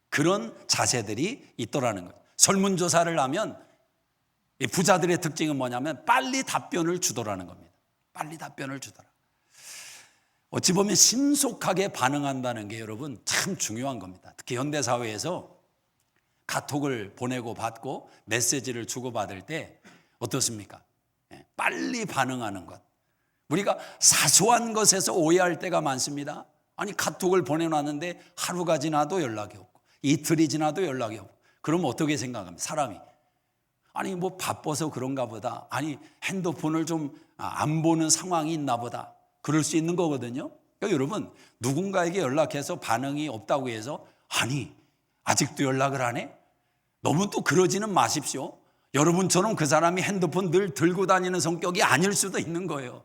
그런 자세들이 있더라는 거예요. 설문조사를 하면 이 부자들의 특징은 뭐냐면 빨리 답변을 주더라는 겁니다. 빨리 답변을 주더라. 어찌 보면 신속하게 반응한다는 게 여러분 참 중요한 겁니다. 특히 현대사회에서 카톡을 보내고 받고 메시지를 주고받을 때 어떻습니까? 빨리 반응하는 것. 우리가 사소한 것에서 오해할 때가 많습니다. 아니 카톡을 보내놨는데 하루가 지나도 연락이 없고 이틀이 지나도 연락이 없고 그럼 어떻게 생각합니까? 사람이 아니 뭐 바빠서 그런가 보다. 아니 핸드폰을 좀 안 보는 상황이 있나 보다. 그럴 수 있는 거거든요. 그러니까 여러분 누군가에게 연락해서 반응이 없다고 해서 아니 아직도 연락을 안 해? 너무 또 그러지는 마십시오. 여러분처럼 그 사람이 핸드폰 늘 들고 다니는 성격이 아닐 수도 있는 거예요.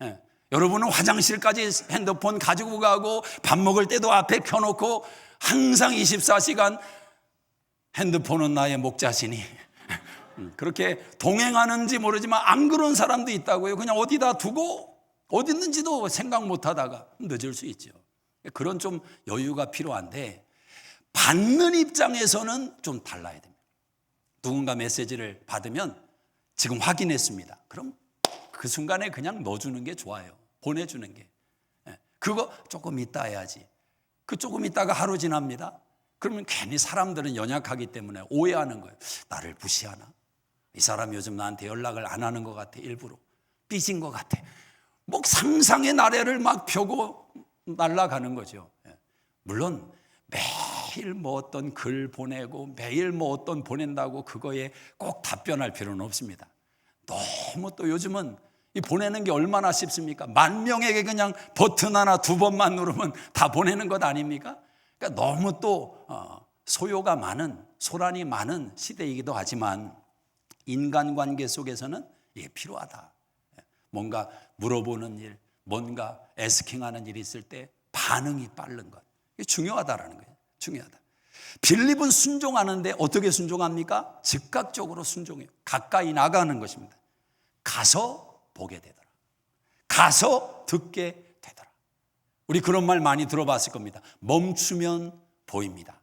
예. 여러분은 화장실까지 핸드폰 가지고 가고 밥 먹을 때도 앞에 켜놓고 항상 24시간 핸드폰은 나의 목자시니 그렇게 동행하는지 모르지만 안 그런 사람도 있다고요. 그냥 어디다 두고 어디 있는지도 생각 못 하다가 늦을 수 있죠. 그런 좀 여유가 필요한데 받는 입장에서는 좀 달라야 됩니다. 누군가 메시지를 받으면 지금 확인했습니다. 그럼 그 순간에 그냥 넣어주는 게 좋아요. 보내주는 게. 그거 조금 이따 해야지. 그 조금 있다가 하루 지납니다. 그러면 괜히 사람들은 연약하기 때문에 오해하는 거예요. 나를 무시하나? 이 사람 요즘 나한테 연락을 안 하는 것 같아. 일부러 삐진 것 같아. 뭐 상상의 나래를 막 펴고 날아가는 거죠. 물론 매일 뭐 어떤 글 보내고 매일 뭐 어떤 보낸다고 그거에 꼭 답변할 필요는 없습니다. 너무 또 요즘은 이 보내는 게 얼마나 쉽습니까? 10,000명에게 그냥 버튼 하나 2번만 누르면 다 보내는 것 아닙니까? 그러니까 너무 또 소요가 많은 소란이 많은 시대이기도 하지만 인간관계 속에서는 이게 필요하다. 뭔가 물어보는 일, 뭔가 애스킹하는 일이 있을 때 반응이 빠른 것. 이게 중요하다라는 거예요. 중요하다. 빌립은 순종하는데 어떻게 순종합니까? 즉각적으로 순종해요. 가까이 나가는 것입니다. 가서 보게 되더라. 가서 듣게 되더라. 우리 그런 말 많이 들어봤을 겁니다. 멈추면 보입니다.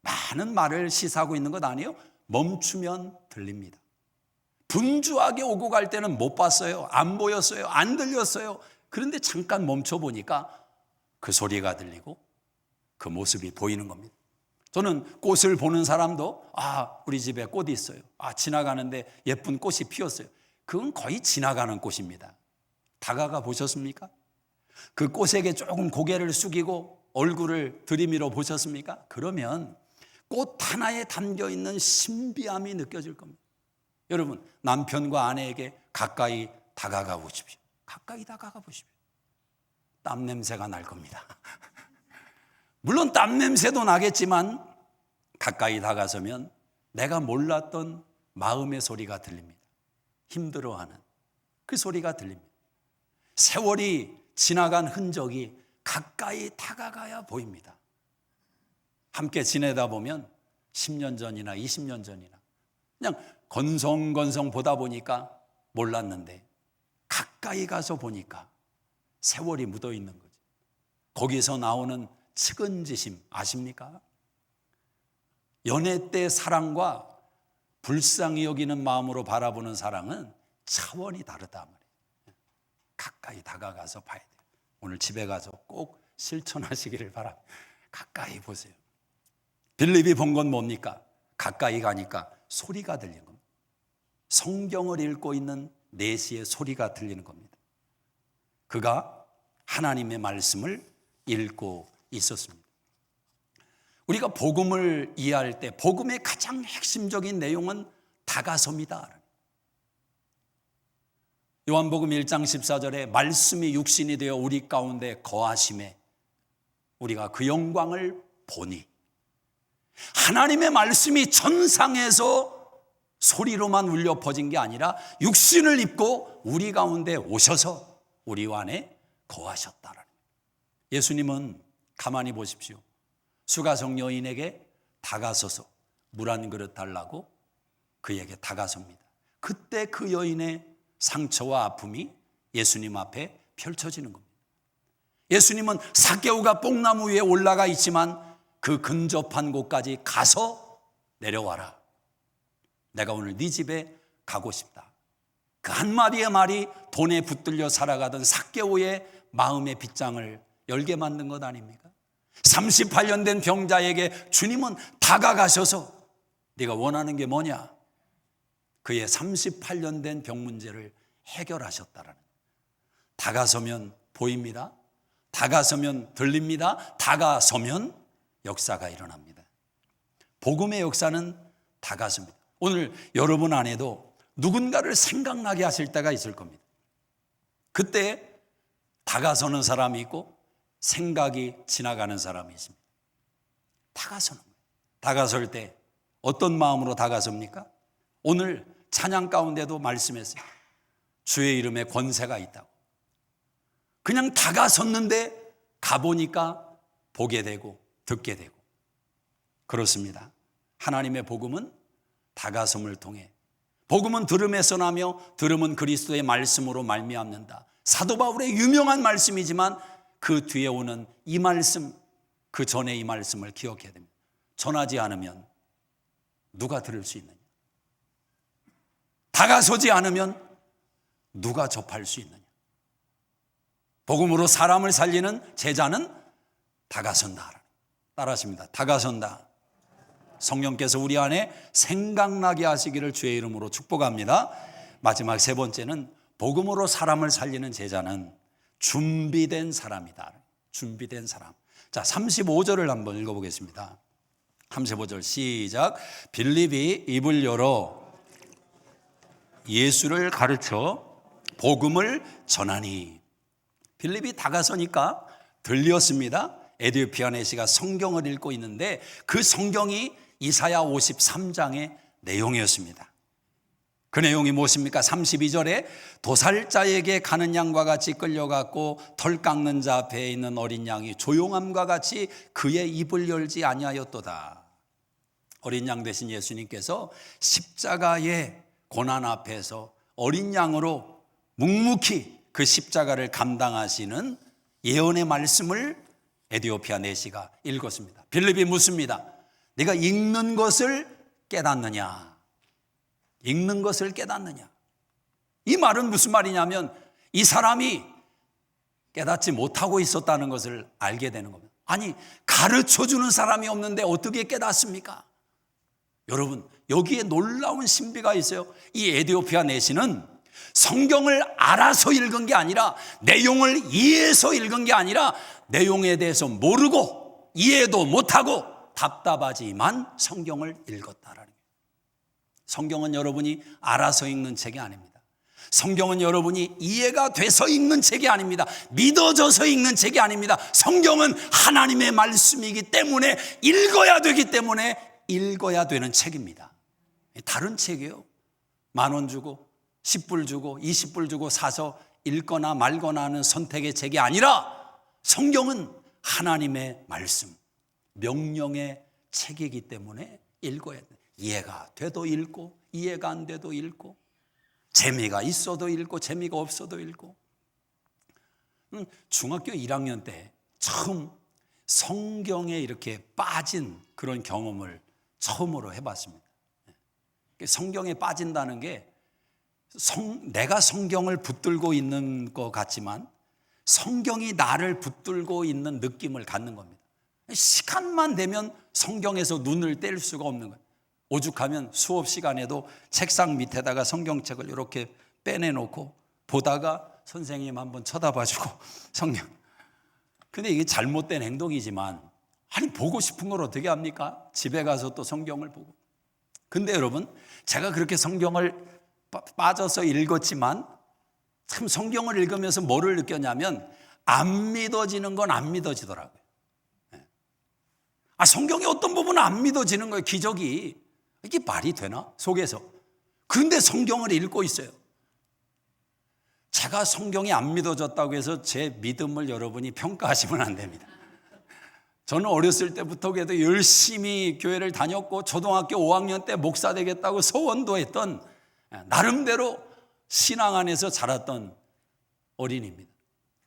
많은 말을 시사하고 있는 것 아니에요? 멈추면 들립니다. 분주하게 오고 갈 때는 못 봤어요. 안 보였어요. 안 들렸어요. 그런데 잠깐 멈춰보니까 그 소리가 들리고 그 모습이 보이는 겁니다. 저는 꽃을 보는 사람도 우리 집에 꽃이 있어요. 지나가는데 예쁜 꽃이 피었어요. 그건 거의 지나가는 꽃입니다. 다가가 보셨습니까? 그 꽃에게 조금 고개를 숙이고 얼굴을 들이밀어 보셨습니까? 그러면 꽃 하나에 담겨있는 신비함이 느껴질 겁니다. 여러분 남편과 아내에게 가까이 다가가 보십시오. 가까이 다가가 보십시오. 땀 냄새가 날 겁니다. 물론 땀 냄새도 나겠지만 가까이 다가서면 내가 몰랐던 마음의 소리가 들립니다. 힘들어하는 그 소리가 들립니다. 세월이 지나간 흔적이 가까이 다가가야 보입니다. 함께 지내다 보면 10년 전이나 20년 전이나 그냥 건성건성 보다 보니까 몰랐는데 가까이 가서 보니까 세월이 묻어 있는 거죠. 거기서 나오는 측은지심 아십니까? 연애 때 사랑과 불쌍히 여기는 마음으로 바라보는 사랑은 차원이 다르다 말이에요. 가까이 다가가서 봐야 돼요. 오늘 집에 가서 꼭 실천하시기를 바랍니다. 가까이 보세요. 빌립이 본 건 뭡니까? 가까이 가니까 소리가 들리는 겁니다. 성경을 읽고 있는 내시의 소리가 들리는 겁니다. 그가 하나님의 말씀을 읽고 있었습니다. 우리가 복음을 이해할 때 복음의 가장 핵심적인 내용은 다가섭니다. 요한복음 1장 14절에 말씀이 육신이 되어 우리 가운데 거하심에 우리가 그 영광을 보니, 하나님의 말씀이 천상에서 소리로만 울려 퍼진 게 아니라 육신을 입고 우리 가운데 오셔서 우리 안에 거하셨다라는 거예요. 예수님은 가만히 보십시오. 수가성 여인에게 다가서서 물 한 그릇 달라고 그에게 다가섭니다. 그때 그 여인의 상처와 아픔이 예수님 앞에 펼쳐지는 겁니다. 예수님은 삭개오가 뽕나무 위에 올라가 있지만 그 근접한 곳까지 가서 내려와라. 내가 오늘 네 집에 가고 싶다. 그 한마디의 말이 돈에 붙들려 살아가던 삭개오의 마음의 빗장을 열게 만든 것 아닙니까? 38년 된 병자에게 주님은 다가가셔서 네가 원하는 게 뭐냐? 그의 38년 된 병 문제를 해결하셨다라는. 다가서면 보입니다. 다가서면 들립니다. 다가서면 역사가 일어납니다. 복음의 역사는 다가섭니다. 오늘 여러분 안에도 누군가를 생각나게 하실 때가 있을 겁니다. 그때 다가서는 사람이 있고 생각이 지나가는 사람이 있습니다. 다가서는 거예요. 다가설 때 어떤 마음으로 다가섭니까? 오늘 찬양 가운데도 말씀했어요. 주의 이름에 권세가 있다고. 그냥 다가섰는데 가보니까 보게 되고 듣게 되고. 그렇습니다. 하나님의 복음은 다가섬을 통해, 복음은 들음에서 나며 들음은 그리스도의 말씀으로 말미암는다. 사도 바울의 유명한 말씀이지만 그 뒤에 오는 이 말씀, 그 전에 이 말씀을 기억해야 됩니다. 전하지 않으면 누가 들을 수 있느냐? 다가서지 않으면 누가 접할 수 있느냐? 복음으로 사람을 살리는 제자는 다가선다. 따라하십니다. 다가선다. 성령께서 우리 안에 생각나게 하시기를 주의 이름으로 축복합니다. 마지막 세 번째는 복음으로 사람을 살리는 제자는 준비된 사람이다. 준비된 사람. 자, 35절을 한번 읽어보겠습니다. 35절 시작. 빌립이 입을 열어 예수를 가르쳐 복음을 전하니. 빌립이 다가서니까 들렸습니다. 에디오피아 내시가 성경을 읽고 있는데 그 성경이 이사야 53장의 내용이었습니다. 그 내용이 무엇입니까? 32절에 도살자에게 가는 양과 같이 끌려갔고 털 깎는 자 앞에 있는 어린 양이 조용함과 같이 그의 입을 열지 아니하였도다. 어린 양 되신 예수님께서 십자가의 고난 앞에서 어린 양으로 묵묵히 그 십자가를 감당하시는 예언의 말씀을 에디오피아 내시가 읽었습니다. 빌립이 묻습니다. 네가 읽는 것을 깨닫느냐? 읽는 것을 깨닫느냐? 이 말은 무슨 말이냐면 이 사람이 깨닫지 못하고 있었다는 것을 알게 되는 겁니다. 아니, 가르쳐주는 사람이 없는데 어떻게 깨닫습니까? 여러분, 여기에 놀라운 신비가 있어요. 이 에디오피아 내시는 성경을 알아서 읽은 게 아니라, 내용을 이해해서 읽은 게 아니라, 내용에 대해서 모르고 이해도 못하고 답답하지만 성경을 읽었다라는 거예요. 성경은 여러분이 알아서 읽는 책이 아닙니다. 성경은 여러분이 이해가 돼서 읽는 책이 아닙니다. 믿어져서 읽는 책이 아닙니다. 성경은 하나님의 말씀이기 때문에 읽어야 되기 때문에 읽어야 되는 책입니다. 다른 책이에요. 10,000원 주고 10불 주고 20불 주고 사서 읽거나 말거나 하는 선택의 책이 아니라 성경은 하나님의 말씀, 명령의 책이기 때문에 읽어야 돼. 이해가 돼도 읽고 이해가 안 돼도 읽고, 재미가 있어도 읽고 재미가 없어도 읽고. 중학교 1학년 때 처음 성경에 이렇게 빠진 그런 경험을 처음으로 해봤습니다. 성경에 빠진다는 게 내가 성경을 붙들고 있는 것 같지만 성경이 나를 붙들고 있는 느낌을 갖는 겁니다. 시간만 되면 성경에서 눈을 뗄 수가 없는 거예요. 오죽하면 수업 시간에도 책상 밑에다가 성경책을 이렇게 빼내놓고 보다가 선생님 한번 쳐다봐주고 성경. 근데 이게 잘못된 행동이지만, 아니 보고 싶은 걸 어떻게 합니까? 집에 가서 또 성경을 보고. 근데 여러분, 제가 그렇게 성경을 빠져서 읽었지만 참 성경을 읽으면서 뭐를 느꼈냐면 안 믿어지는 건 안 믿어지더라고요. 성경의 어떤 부분은 안 믿어지는 거예요. 기적이. 이게 말이 되나? 속에서. 그런데 성경을 읽고 있어요. 제가 성경이 안 믿어졌다고 해서 제 믿음을 여러분이 평가하시면 안 됩니다. 저는 어렸을 때부터 그래도 열심히 교회를 다녔고 초등학교 5학년 때 목사 되겠다고 소원도 했던, 나름대로 신앙 안에서 자랐던 어린이입니다.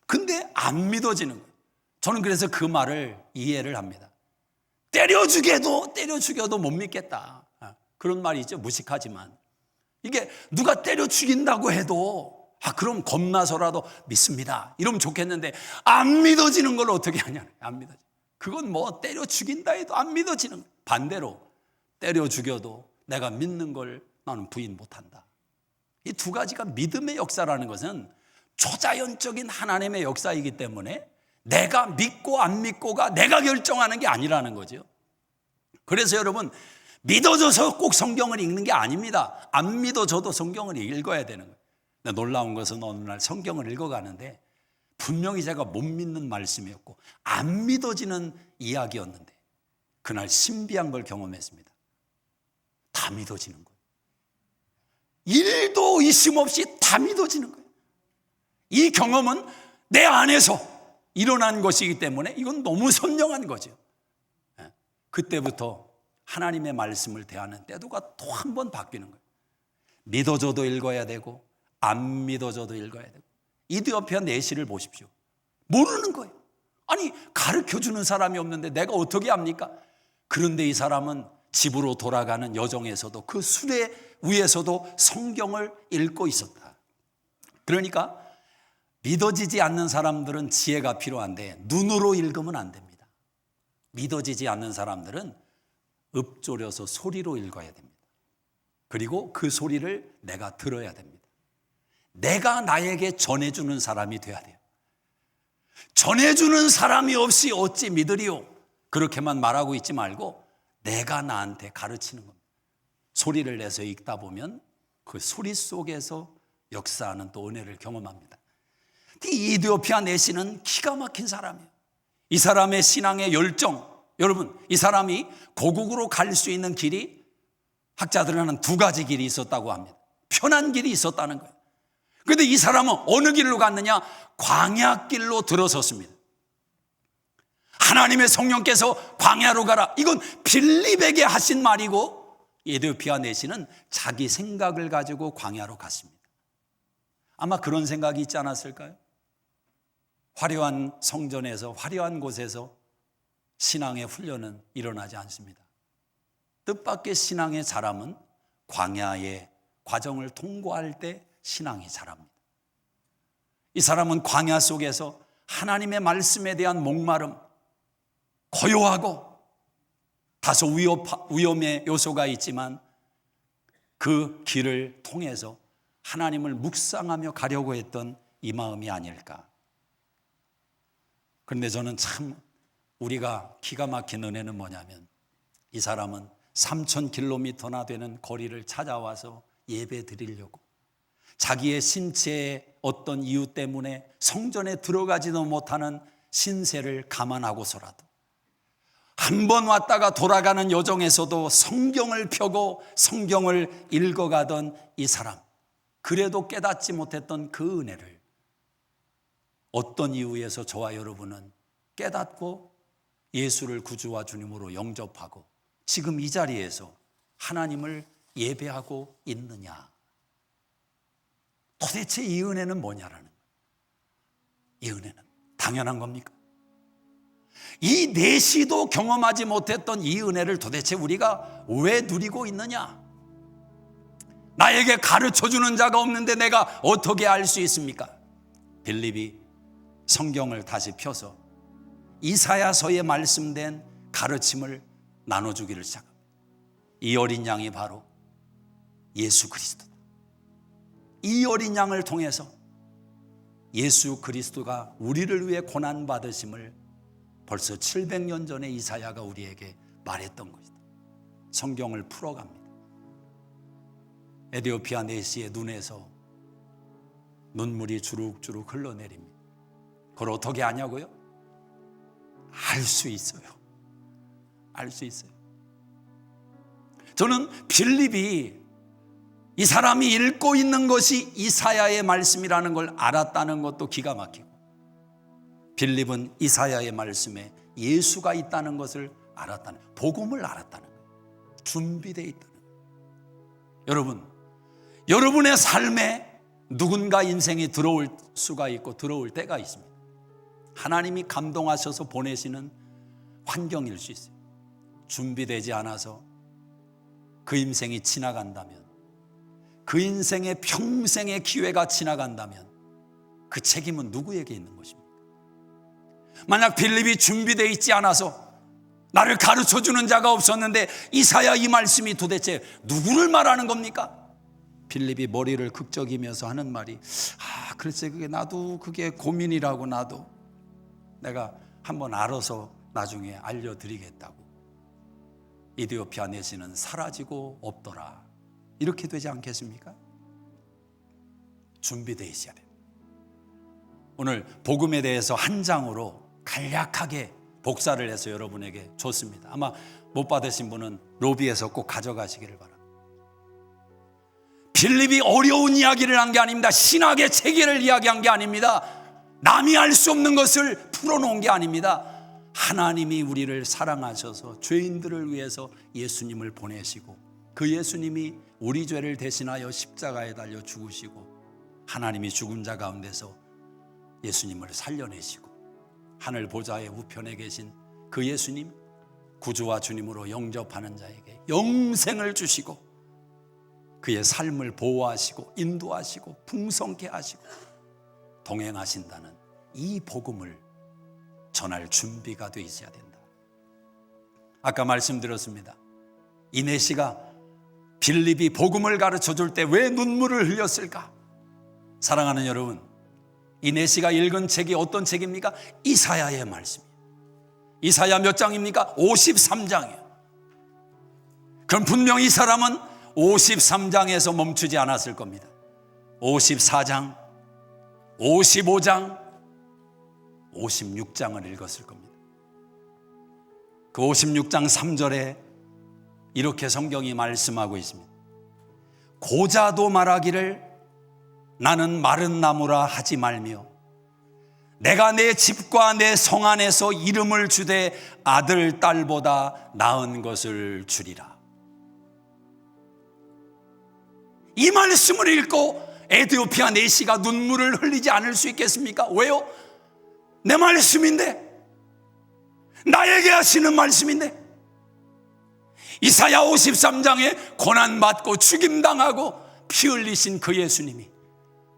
근데 안 믿어지는 거예요. 저는 그래서 그 말을 이해를 합니다. 때려 죽여도 못 믿겠다. 그런 말이 있죠. 무식하지만. 이게 누가 때려 죽인다고 해도 그럼 겁나서라도 믿습니다. 이러면 좋겠는데 안 믿어지는 걸 어떻게 하냐. 안 믿어져. 그건 뭐 때려 죽인다 해도 안 믿어지는 거예요. 반대로 때려 죽여도 내가 믿는 걸 나는 부인 못한다. 이 두 가지가 믿음의 역사라는 것은 초자연적인 하나님의 역사이기 때문에 내가 믿고 안 믿고가 내가 결정하는 게 아니라는 거죠. 그래서 여러분, 믿어져서 꼭 성경을 읽는 게 아닙니다. 안 믿어져도 성경을 읽어야 되는 거예요. 근데 놀라운 것은 어느 날 성경을 읽어가는데 분명히 제가 못 믿는 말씀이었고 안 믿어지는 이야기였는데 그날 신비한 걸 경험했습니다. 다 믿어지는 거예요. 일도 의심 없이 다 믿어지는 거예요. 이 경험은 내 안에서 일어난 것이기 때문에 이건 너무 선명한 거죠. 그때부터 하나님의 말씀을 대하는 태도가 또 한 번 바뀌는 거예요. 믿어줘도 읽어야 되고 안 믿어줘도 읽어야 되고. 이디오피아 내시를 보십시오. 모르는 거예요. 아니, 가르쳐주는 사람이 없는데 내가 어떻게 합니까? 그런데 이 사람은 집으로 돌아가는 여정에서도 그 수레 위에서도 성경을 읽고 있었다. 그러니까 믿어지지 않는 사람들은 지혜가 필요한데 눈으로 읽으면 안 됩니다. 믿어지지 않는 사람들은 읊조려서 소리로 읽어야 됩니다. 그리고 그 소리를 내가 들어야 됩니다. 내가 나에게 전해주는 사람이 돼야 돼요. 전해주는 사람이 없이 어찌 믿으리요? 그렇게만 말하고 있지 말고 내가 나한테 가르치는 겁니다. 소리를 내서 읽다 보면 그 소리 속에서 역사하는 또 은혜를 경험합니다. 이 이디오피아 내시는 기가 막힌 사람이에요. 이 사람의 신앙의 열정, 여러분, 이 사람이 고국으로 갈 수 있는 길이 학자들은 두 가지 길이 있었다고 합니다. 편한 길이 있었다는 거예요. 그런데 이 사람은 어느 길로 갔느냐? 광야길로 들어섰습니다. 하나님의 성령께서 광야로 가라. 이건 빌립에게 하신 말이고 에디오피아 내시는 자기 생각을 가지고 광야로 갔습니다. 아마 그런 생각이 있지 않았을까요? 화려한 성전에서 화려한 곳에서 신앙의 훈련은 일어나지 않습니다. 뜻밖의 신앙의 자람은 광야의 과정을 통과할 때 신앙이 자랍니다. 이 사람은 광야 속에서 하나님의 말씀에 대한 목마름, 고요하고 다소 위험의 요소가 있지만 그 길을 통해서 하나님을 묵상하며 가려고 했던 이 마음이 아닐까. 그런데 저는 참 우리가 기가 막힌 은혜는 뭐냐면 이 사람은 3,000km나 되는 거리를 찾아와서 예배 드리려고 자기의 신체의 어떤 이유 때문에 성전에 들어가지도 못하는 신세를 감안하고서라도 한 번 왔다가 돌아가는 여정에서도 성경을 펴고 성경을 읽어가던 이 사람, 그래도 깨닫지 못했던 그 은혜를 어떤 이유에서 저와 여러분은 깨닫고 예수를 구주와 주님으로 영접하고 지금 이 자리에서 하나님을 예배하고 있느냐. 도대체 이 은혜는 뭐냐라는 거예요. 이 은혜는 당연한 겁니까? 이 내시도 경험하지 못했던 이 은혜를 도대체 우리가 왜 누리고 있느냐? 나에게 가르쳐주는 자가 없는데 내가 어떻게 알 수 있습니까? 빌립이 성경을 다시 펴서 이사야서에 말씀된 가르침을 나눠주기를 시작합니다. 이 어린 양이 바로 예수 그리스도다. 이 어린 양을 통해서 예수 그리스도가 우리를 위해 고난받으심을 벌써 700년 전에 이사야가 우리에게 말했던 것이다. 성경을 풀어갑니다. 에디오피아 내시의 눈에서 눈물이 주룩주룩 흘러내립니다. 그걸 어떻게 아냐고요? 알 수 있어요. 알 수 있어요. 저는 빌립이 이 사람이 읽고 있는 것이 이사야의 말씀이라는 걸 알았다는 것도 기가 막히고, 빌립은 이사야의 말씀에 예수가 있다는 것을 알았다는, 복음을 알았다는 거예요. 준비되어 있다는 거예요. 여러분, 여러분의 삶에 누군가 인생이 들어올 수가 있고 들어올 때가 있습니다. 하나님이 감동하셔서 보내시는 환경일 수 있어요. 준비되지 않아서 그 그 인생이 지나간다면, 그 인생의 평생의 기회가 지나간다면 그 책임은 누구에게 있는 것입니까? 만약 빌립이 준비되어 있지 않아서 나를 가르쳐주는 자가 없었는데 이사야 이 말씀이 도대체 누구를 말하는 겁니까? 빌립이 머리를 극적이면서 하는 말이 글쎄 나도 그게 고민이라고, 나도 내가 한번 알아서 나중에 알려드리겠다고. 이디오피아 내시는 사라지고 없더라. 이렇게 되지 않겠습니까? 준비되어 있어야 돼요. 오늘 복음에 대해서 한 장으로 간략하게 복사를 해서 여러분에게 줬습니다. 아마 못 받으신 분은 로비에서 꼭 가져가시기를 바랍니다. 빌립이 어려운 이야기를 한 게 아닙니다. 신학의 체계를 이야기한 게 아닙니다. 남이 알 수 없는 것을 풀어놓은 게 아닙니다. 하나님이 우리를 사랑하셔서 죄인들을 위해서 예수님을 보내시고, 그 예수님이 우리 죄를 대신하여 십자가에 달려 죽으시고, 하나님이 죽은 자 가운데서 예수님을 살려내시고, 하늘 보좌의 우편에 계신 그 예수님, 구주와 주님으로 영접하는 자에게 영생을 주시고, 그의 삶을 보호하시고 인도하시고 풍성케 하시고 동행하신다는 이 복음을 전할 준비가 되어 있어야 된다. 아까 말씀드렸습니다. 이내시가 빌립이 복음을 가르쳐 줄 때 왜 눈물을 흘렸을까? 사랑하는 여러분, 이내시가 읽은 책이 어떤 책입니까? 이사야의 말씀이에요. 이사야 몇 장입니까? 53장이에요. 그럼 분명히 이 사람은 53장에서 멈추지 않았을 겁니다. 54장, 55장, 56장을 읽었을 겁니다. 그 56장 3절에 이렇게 성경이 말씀하고 있습니다. 고자도 말하기를 나는 마른 나무라 하지 말며 내가 내 집과 내 성 안에서 이름을 주되 아들 딸보다 나은 것을 주리라. 이 말씀을 읽고 에디오피아 내시가 눈물을 흘리지 않을 수 있겠습니까? 왜요? 내 말씀인데, 나에게 하시는 말씀인데, 이사야 53장에 고난받고 죽임당하고 피 흘리신 그 예수님이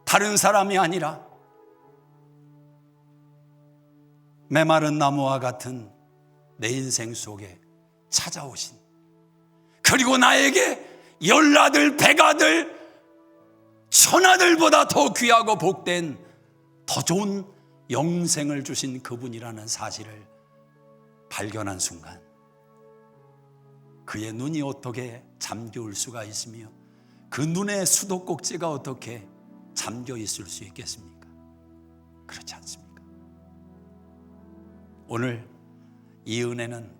다른 사람이 아니라 메마른 나무와 같은 내 인생 속에 찾아오신, 그리고 나에게 열아들, 백아들, 천아들보다 더 귀하고 복된 더 좋은 영생을 주신 그분이라는 사실을 발견한 순간 그의 눈이 어떻게 잠겨올 수가 있으며 그 눈의 수도꼭지가 어떻게 잠겨 있을 수 있겠습니까? 그렇지 않습니까? 오늘 이 은혜는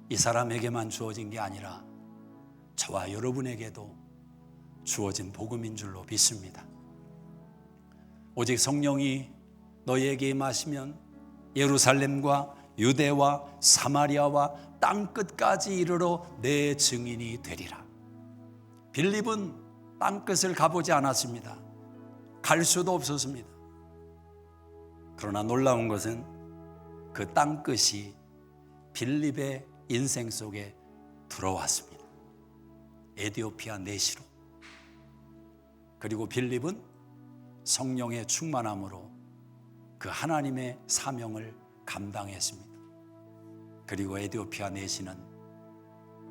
이 사람에게만 주어진 게 아니라 저와 여러분에게도 주어진 복음인 줄로 믿습니다. 오직 성령이 너희에게 임하시면 예루살렘과 유대와 사마리아와 땅끝까지 이르러 내 증인이 되리라. 빌립은 땅끝을 가보지 않았습니다. 갈 수도 없었습니다. 그러나 놀라운 것은 그 땅끝이 빌립의 인생 속에 들어왔습니다. 에디오피아 내시로. 그리고 빌립은 성령의 충만함으로 그 하나님의 사명을 감당했습니다. 그리고 에디오피아 내시는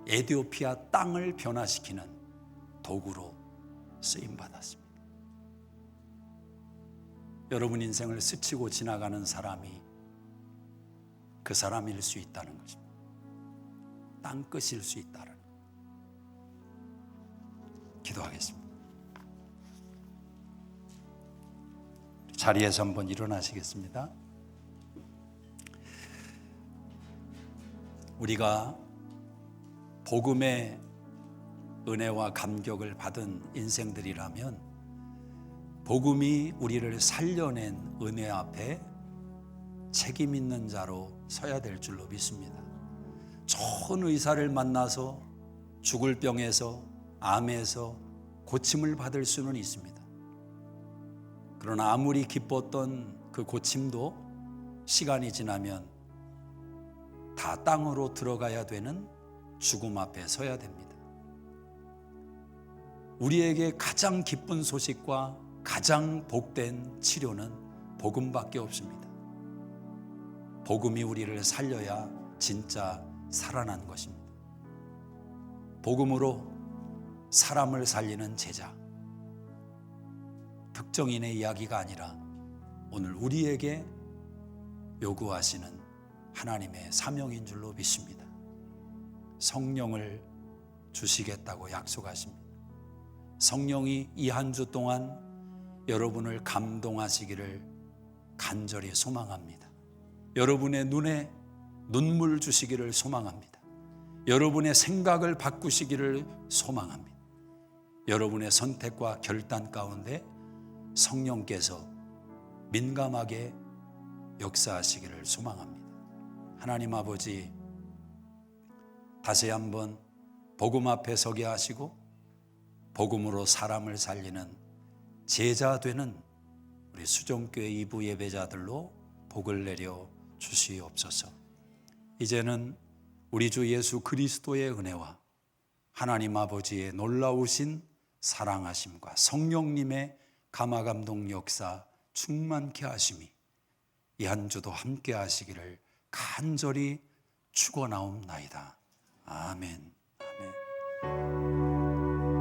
에디오피아 땅을 변화시키는 도구로 쓰임받았습니다. 여러분 인생을 스치고 지나가는 사람이 그 사람일 수 있다는 것입니다. 땅끝일 수 있다는 것. 기도하겠습니다. 자리에서 한번 일어나시겠습니다. 우리가 복음의 은혜와 감격을 받은 인생들이라면 복음이 우리를 살려낸 은혜 앞에 책임 있는 자로 서야 될 줄로 믿습니다. 좋은 의사를 만나서 죽을 병에서 암에서 고침을 받을 수는 있습니다. 그러나 아무리 기뻤던 그 고침도 시간이 지나면 다 땅으로 들어가야 되는 죽음 앞에 서야 됩니다. 우리에게 가장 기쁜 소식과 가장 복된 치료는 복음밖에 없습니다. 복음이 우리를 살려야 진짜 살아난 것입니다. 복음으로 사람을 살리는 제자, 특정인의 이야기가 아니라 오늘 우리에게 요구하시는 하나님의 사명인 줄로 믿습니다. 성령을 주시겠다고 약속하십니다. 성령이 이 한 주 동안 여러분을 감동하시기를 간절히 소망합니다. 여러분의 눈에 눈물 주시기를 소망합니다. 여러분의 생각을 바꾸시기를 소망합니다. 여러분의 선택과 결단 가운데 성령께서 민감하게 역사하시기를 소망합니다. 하나님 아버지, 다시 한번 복음 앞에 서게 하시고 복음으로 사람을 살리는 제자 되는 우리 수종교회 2부 예배자들로 복을 내려 주시옵소서. 이제는 우리 주 예수 그리스도의 은혜와 하나님 아버지의 놀라우신 사랑하심과 성령님의 감화감동 역사 충만케 하심이 이 한 주도 함께 하시기를 간절히 축원하옵나이다. 아멘.